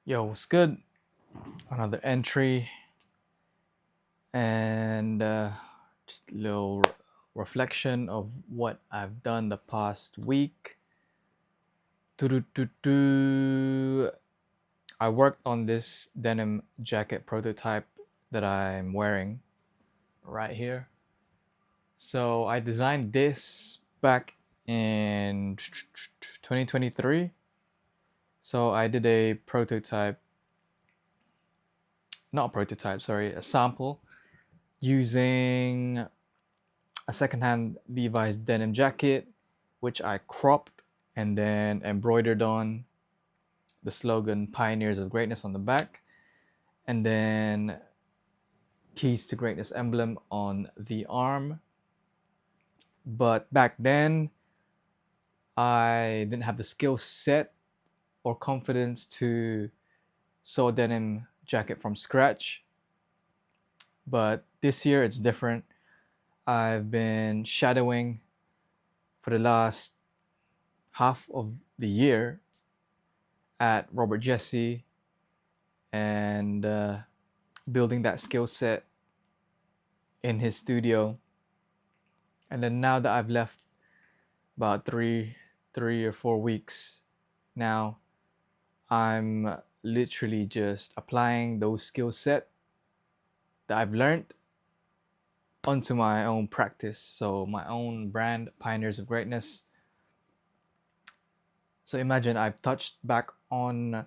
Yo, what's good? Another entry and just a little reflection of what I've done the past week. Doo-doo-doo-doo. I worked on this denim jacket prototype that I'm wearing right here. So I designed this back in 2023. So I did a prototype, not a prototype, sorry, a sample using a secondhand Levi's denim jacket, which I cropped and then embroidered on the slogan Pioneers of Greatness on the back, and then Keys to Greatness emblem on the arm. But back then, I didn't have the skill set or confidence to sew a denim jacket from scratch. But this year, it's different. I've been shadowing for the last half of the year at Robert Jesse and building that skill set in his studio. And then now that I've left about three or 4 weeks now, I'm literally just applying those skill set that I've learned onto my own practice. So my own brand, Pioneers of Greatness. So imagine I've touched back on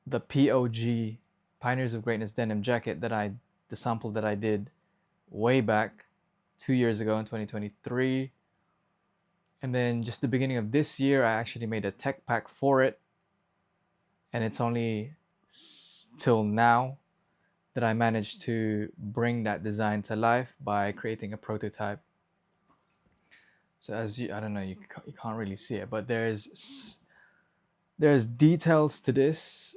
the POG, Pioneers of Greatness denim jacket the sample that I did way back 2 years ago in 2023. And then just the beginning of this year, I actually made a tech pack for it. And it's only till now that I managed to bring that design to life by creating a prototype. So I don't know, you can't really see it, but there's details to this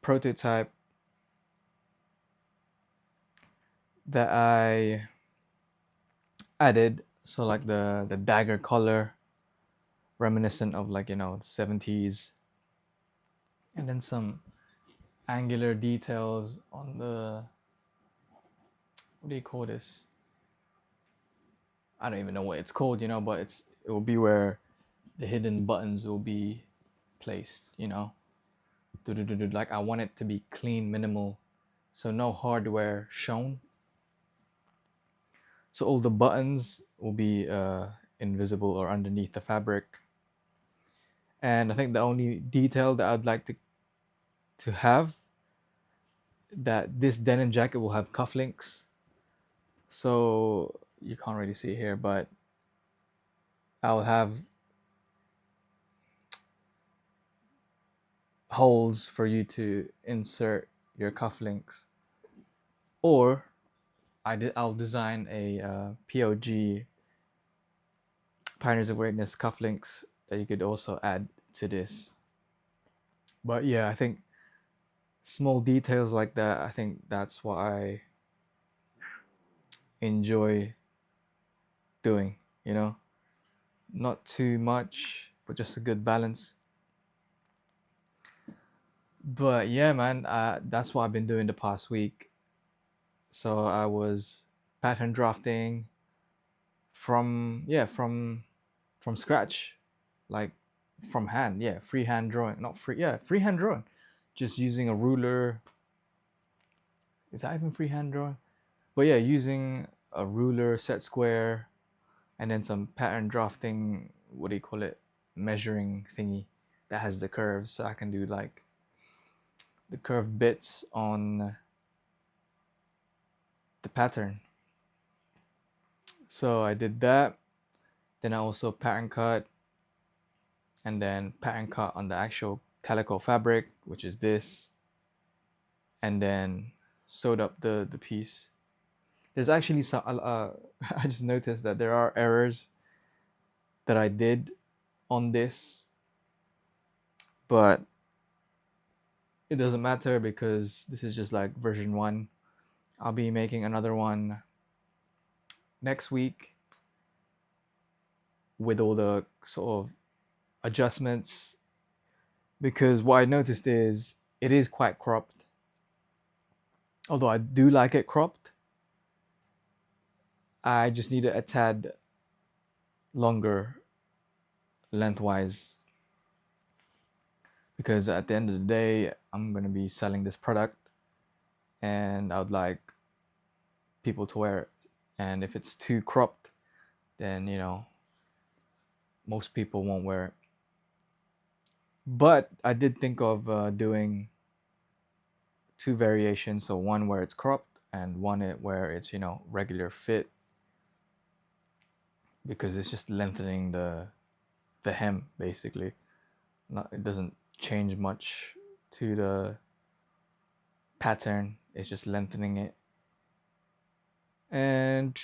prototype that I added. So like the dagger color, reminiscent of like 70s, and then some angular details on the, what do you call this? I don't even know what it's called, but it will be where the hidden buttons will be placed, like I want it to be clean, minimal, so no hardware shown. So all the buttons will be invisible or underneath the fabric. And I think the only detail that I'd like to have, that this denim jacket will have cufflinks. So you can't really see it here, but I'll have holes for you to insert your cufflinks, or I'll design a POG, Pioneers of Greatness cufflinks, that you could also add to this. But yeah, I think small details like that, I think that's what I enjoy doing, not too much, but just a good balance. But yeah, man, that's what I've been doing the past week. So I was pattern drafting from scratch, like from hand, freehand drawing, not free, freehand drawing, just using a ruler. Is that even freehand drawing? But yeah, using a ruler, set square, and then some pattern drafting, what do you call it, measuring thingy that has the curves, so I can do like the curved bits on the pattern. So I did that. Then I also pattern cut, and then pattern cut on the actual calico fabric, which is this, and then sewed up the piece. There's actually some I just noticed that there are errors that I did on this, but it doesn't matter because this is just like version 1. I'll be making another one next week with all the sort of adjustments because what I noticed is it is quite cropped. Although I do like it cropped, I just need it a tad longer lengthwise, because at the end of the day, I'm going to be selling this product and I would like people to wear it. And if it's too cropped, then, most people won't wear it. But I did think of doing two variations. So one where it's cropped and one where it's, regular fit, because it's just lengthening the hem basically. It doesn't change much to the pattern. It's just lengthening it. And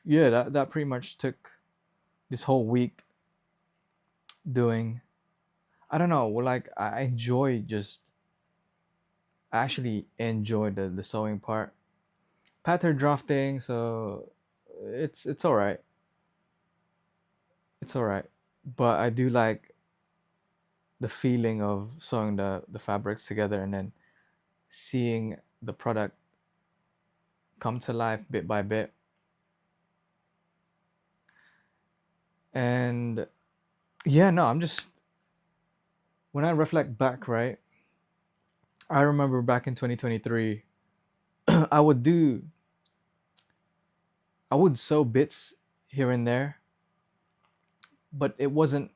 yeah, that pretty much took this whole week doing. I don't know. Well, like I actually enjoy the sewing part. Pattern drafting, so it's all right. It's all right. But I do like the feeling of sewing the fabrics together and then seeing the product come to life bit by bit. And yeah, no, I'm just, when I reflect back, right? I remember back in 2023, I would do, I would sew bits here and there, but I wasn't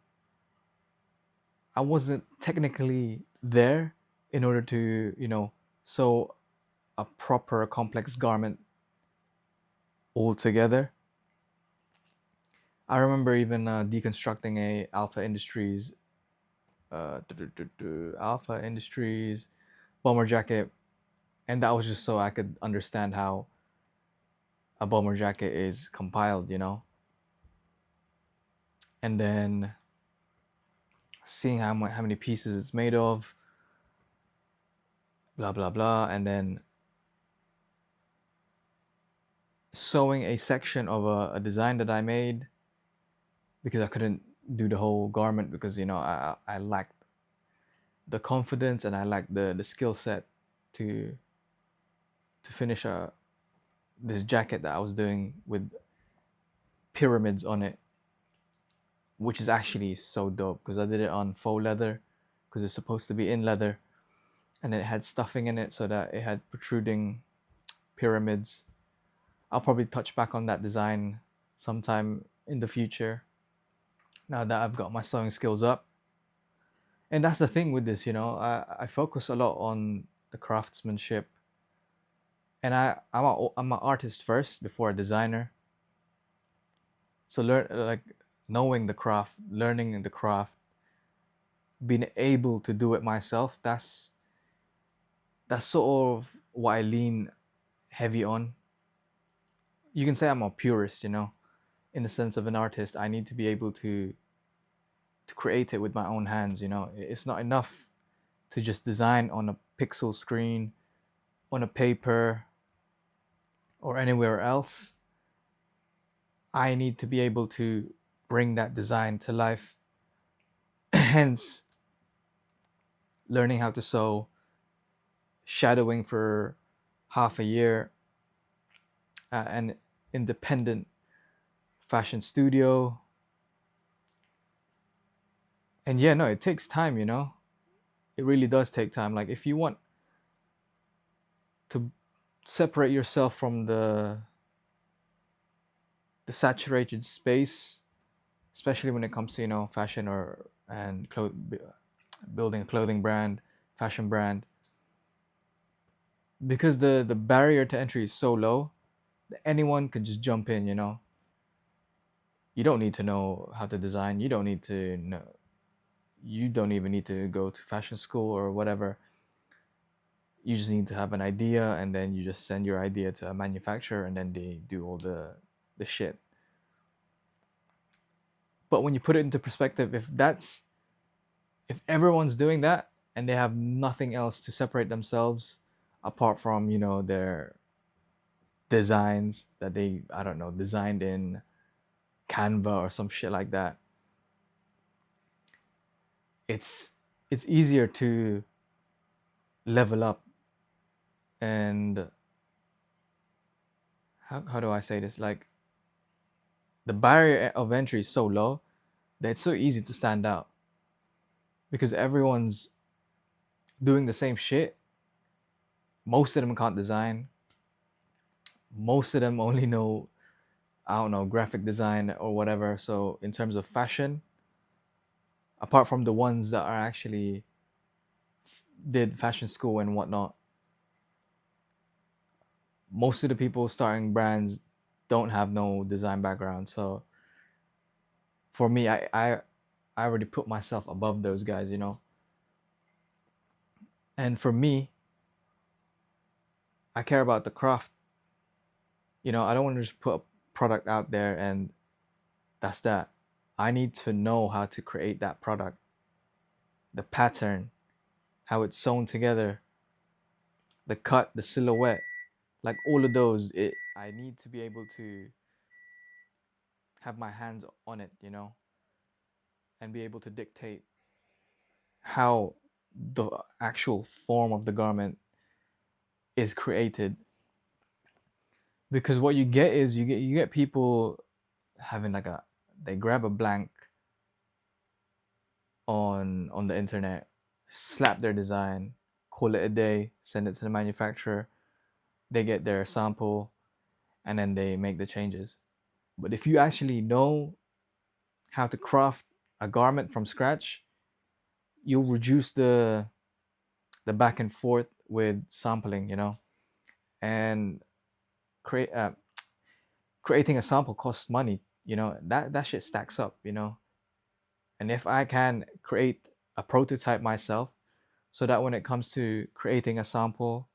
technically there in order to, sew a proper complex garment all together. I remember even deconstructing a Alpha Industries bomber jacket, and that was just so I could understand how a bomber jacket is compiled, and then seeing how many pieces it's made of, blah blah blah, and then sewing a section of a design that I made, because I couldn't do the whole garment because I lacked the confidence and I lacked the skill set to finish this jacket that I was doing with pyramids on it, which is actually so dope because I did it on faux leather, because it's supposed to be in leather, and it had stuffing in it so that it had protruding pyramids. I'll probably touch back on that design sometime in the future, now that I've got my sewing skills up. And that's the thing with this, I focus a lot on the craftsmanship, and I'm an artist first before a designer. So knowing the craft, learning the craft, being able to do it myself, that's sort of what I lean heavy on. You can say I'm a purist, in the sense of an artist. I need to be able to create it with my own hands. It's not enough to just design on a pixel screen, on a paper, or anywhere else. I need to be able to bring that design to life. Hence, learning how to sew, shadowing for half a year, an independent fashion studio. And yeah, no, it takes time, It really does take time. Like if you want to separate yourself from the saturated space, especially when it comes to, fashion and building a clothing brand, fashion brand, because the barrier to entry is so low that anyone could just jump in. You don't need to know how to design. You don't need to know. You don't even need to go to fashion school or whatever. You just need to have an idea, and then you just send your idea to a manufacturer, and then they do all the shit. But when you put it into perspective, if everyone's doing that and they have nothing else to separate themselves apart from, their designs that they, I don't know, designed in Canva or some shit like that, it's it's easier to level up. And how do I say this, like the barrier of entry is so low that it's so easy to stand out because everyone's doing the same shit. Most of them can't design. Most of them only know, I don't know, graphic design or whatever. So in terms of fashion, apart from the ones that are actually did fashion school and whatnot, most of the people starting brands don't have no design background. So for me, I already put myself above those guys, you know. And for me, I care about the craft. You know, I don't want to just put a product out there and that's that. I need to know how to create that product, the pattern, how it's sewn together, the cut, the silhouette, like all of those. I need to be able to have my hands on it, you know, and be able to dictate how the actual form of the garment is created. Because what you get is you get people having like a, they grab a blank on the internet, slap their design, call it a day, send it to the manufacturer, they get their sample, and then they make the changes. But if you actually know how to craft a garment from scratch, you'll reduce the back and forth with sampling, you know. And create creating a sample costs money, you know. That shit stacks up, you know. And if I can create a prototype myself, so that when it comes to creating a sample,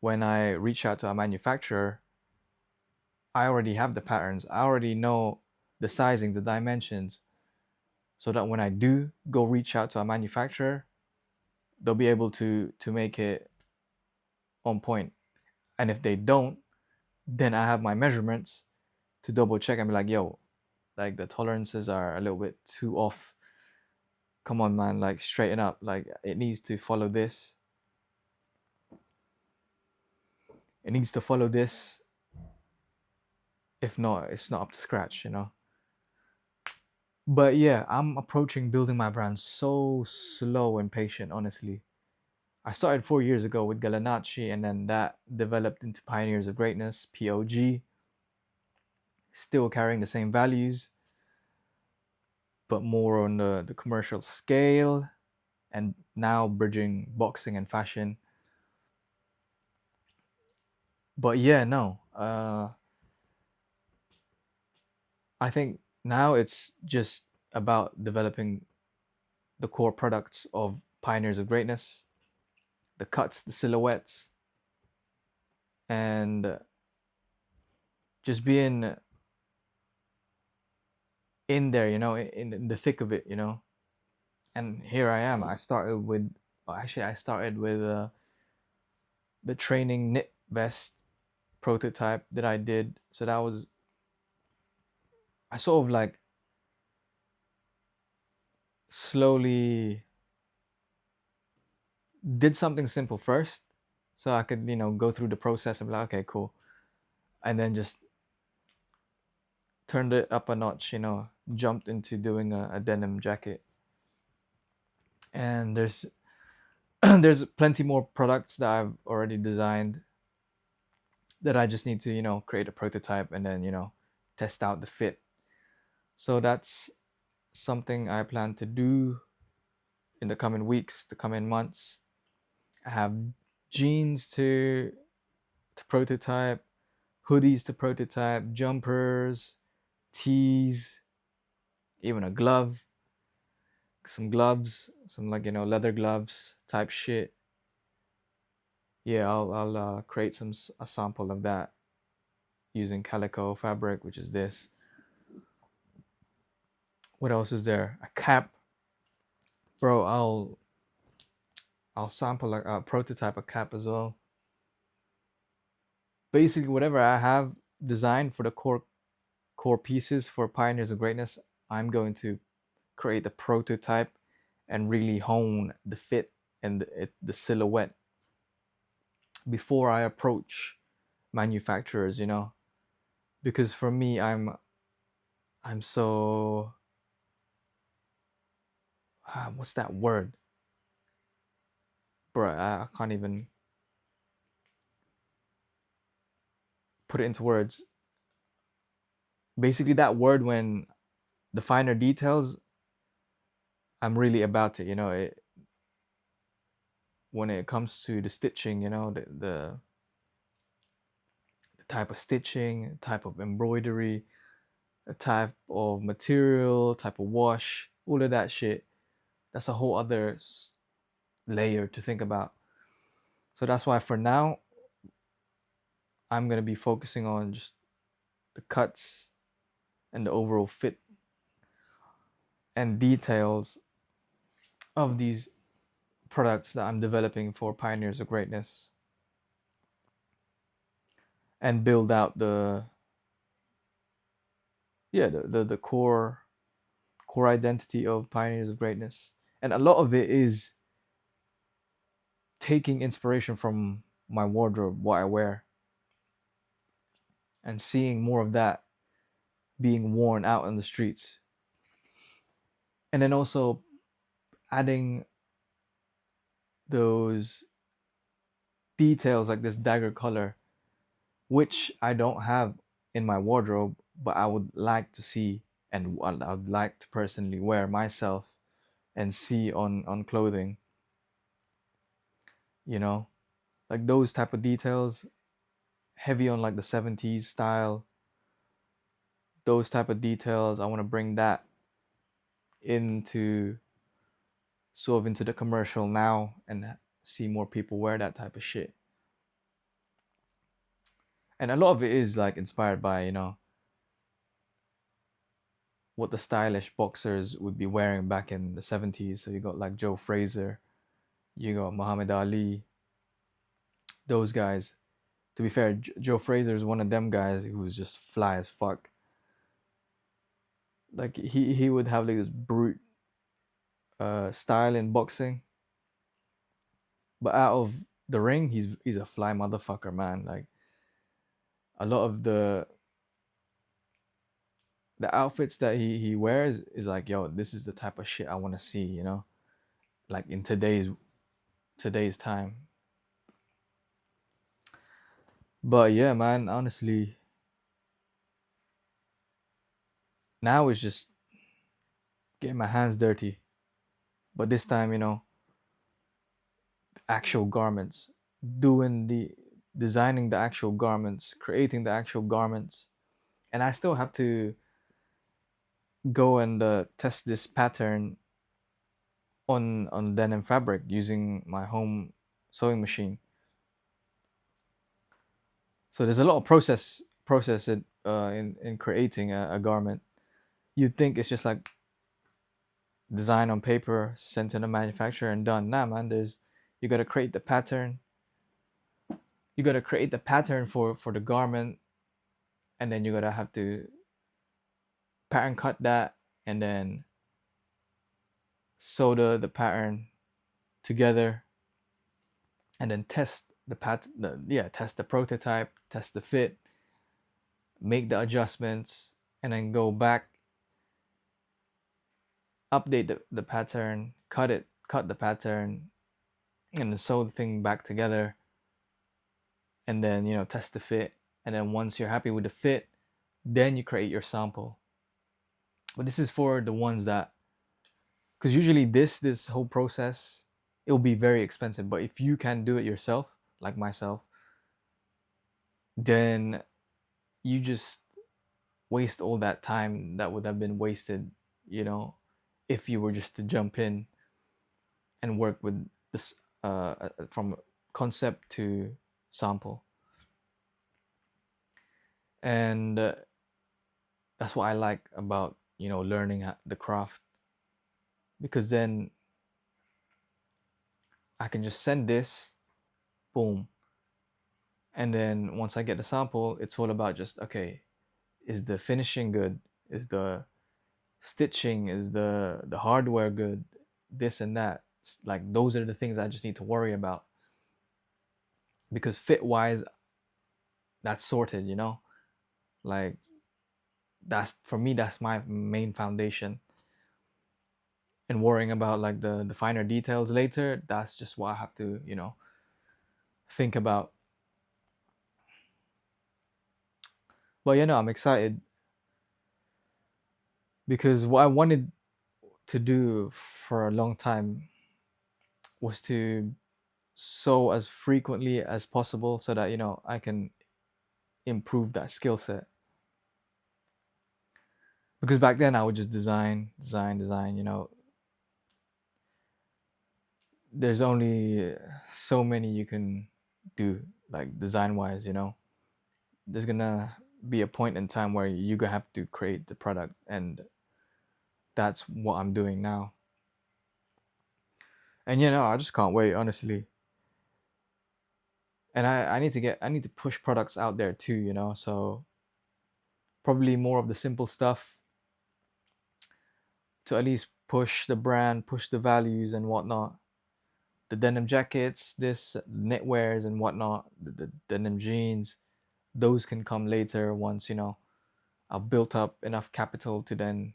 when I reach out to a manufacturer, I already have the patterns, I already know the sizing, the dimensions, so that when I do go reach out to a manufacturer, they'll be able to make it on point. And if they don't, then I have my measurements to double check and be like, yo, like the tolerances are a little bit too off. Come on, man, like straighten up. Like it needs to follow this. It needs to follow this. If not, it's not up to scratch, you know. But yeah, I'm approaching building my brand so slow and patient, honestly. I started 4 years ago with Galanachi, and then that developed into Pioneers of Greatness, POG, still carrying the same values, but more on the commercial scale, and now bridging boxing and fashion. But yeah, no, I think now it's just about developing the core products of Pioneers of Greatness, the cuts, the silhouettes, and just being in there, you know, in the thick of it, you know. And here I am. I started with, well, actually, I started with the training knit vest prototype that I did. So that was, I sort of like slowly did something simple first, so I could, you know, go through the process and be like, okay, cool, and then just turned it up a notch, you know, jumped into doing a denim jacket. And there's there's plenty more products that I've already designed that I just need to, you know, create a prototype and then, you know, test out the fit. So that's something I plan to do in the coming weeks, the coming months. I have jeans to prototype, hoodies to prototype, jumpers, tees, even a glove, some gloves, some like, you know, leather gloves type shit. Yeah, I'll create a sample of that using calico fabric, which is this. What else is there? A cap, bro. I'll sample a prototype a cap as well. Basically, whatever I have designed for the core pieces for Pioneers of Greatness, I'm going to create the prototype and really hone the fit and the silhouette before I approach manufacturers, you know. Because for me, I'm so what's that word, bro? I can't even put it into words. Basically, that word, when the finer details, I'm really about it, you know. When it comes to the stitching, you know, the type of stitching, type of embroidery, a type of material, type of wash, all of that shit. That's a whole other layer to think about. So that's why for now, I'm gonna be focusing on just the cuts and the overall fit and details of these products that I'm developing for Pioneers of Greatness, and build out the core identity of Pioneers of Greatness. And a lot of it is taking inspiration from my wardrobe, what I wear, and seeing more of that being worn out on the streets. And then also adding those details like this dagger color, which I don't have in my wardrobe, but I would like to see, and I would like to personally wear myself and see on clothing, you know, like those type of details, heavy on like the 70s style, those type of details. I want to bring that into sort of into the commercial now and see more people wear that type of shit. And a lot of it is like inspired by, you know, what the stylish boxers would be wearing back in the 70s. So you got like Joe Frazier, you got Muhammad Ali, those guys. To be fair, Joe Frazier is one of them guys who's just fly as fuck. Like he would have like this brute style in boxing, but out of the ring, he's a fly motherfucker, man. Like a lot of the outfits that he wears is like, yo, this is the type of shit I want to see, you know, like in today's time. But yeah, man, honestly, now it's just getting my hands dirty. But this time, you know, actual garments, doing the designing the actual garments, creating the actual garments. And I still have to go and test this pattern on denim fabric using my home sewing machine. So there's a lot of process in creating a garment. You'd think it's just like design on paper, sent to the manufacturer, and done. Nah, man. You gotta create the pattern. You gotta create the pattern for the garment, and then you gotta have to pattern cut that, and then sew the pattern together, and then test test the prototype, test the fit, make the adjustments, and then go back, update the pattern, cut the pattern, and then sew the thing back together, and then, you know, test the fit. And then once you're happy with the fit, then you create your sample. But this is for the ones that, because usually this whole process, it will be very expensive. But if you can do it yourself, like myself, then you just waste all that time that would have been wasted, you know, if you were just to jump in and work with this from concept to sample. And that's what I like about, you know, learning the craft, because then I can just send this, boom, and then once I get the sample, it's all about just, okay, is the finishing good, is the stitching, is the hardware good, this and that. Like those are the things I just need to worry about, because fit wise, that's sorted, you know. Like that's, for me, that's my main foundation. And worrying about like the finer details later, that's just what I have to, you know, think about. But you know, I'm excited because what I wanted to do for a long time was to sew as frequently as possible so that, you know, I can improve that skill set. Because back then I would just design, you know. There's only so many you can do, like design wise, you know. There's gonna be a point in time where you gonna have to create the product, and that's what I'm doing now. And you know, I just can't wait, honestly. And I need to push products out there too, you know. So probably more of the simple stuff, to at least push the brand, push the values and whatnot. The denim jackets, this knitwears and whatnot, the denim jeans, those can come later once, you know, I've built up enough capital to then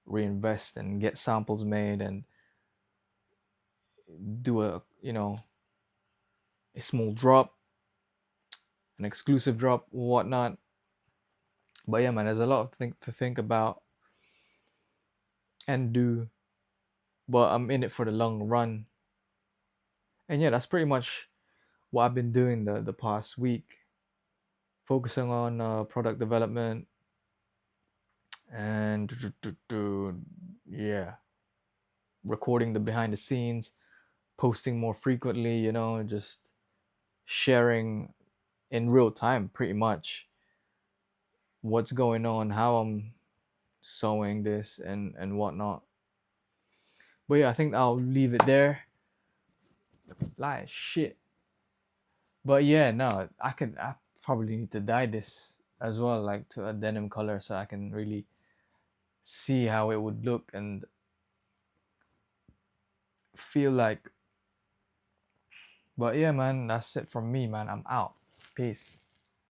reinvest and get samples made and do a, you know, a small drop, an exclusive drop, whatnot. But yeah, man, there's a lot of things to think about and do, but I'm in it for the long run. And yeah, that's pretty much what I've been doing the past week, focusing on product development and yeah, recording the behind the scenes, posting more frequently, you know, just sharing in real time pretty much what's going on, how I'm sewing this and whatnot. But yeah, I think I'll leave it there. Like shit. But yeah, no, I probably need to dye this as well, like to a denim color, so I can really see how it would look and feel like. But yeah, man, that's it from me, man. I'm out. Peace.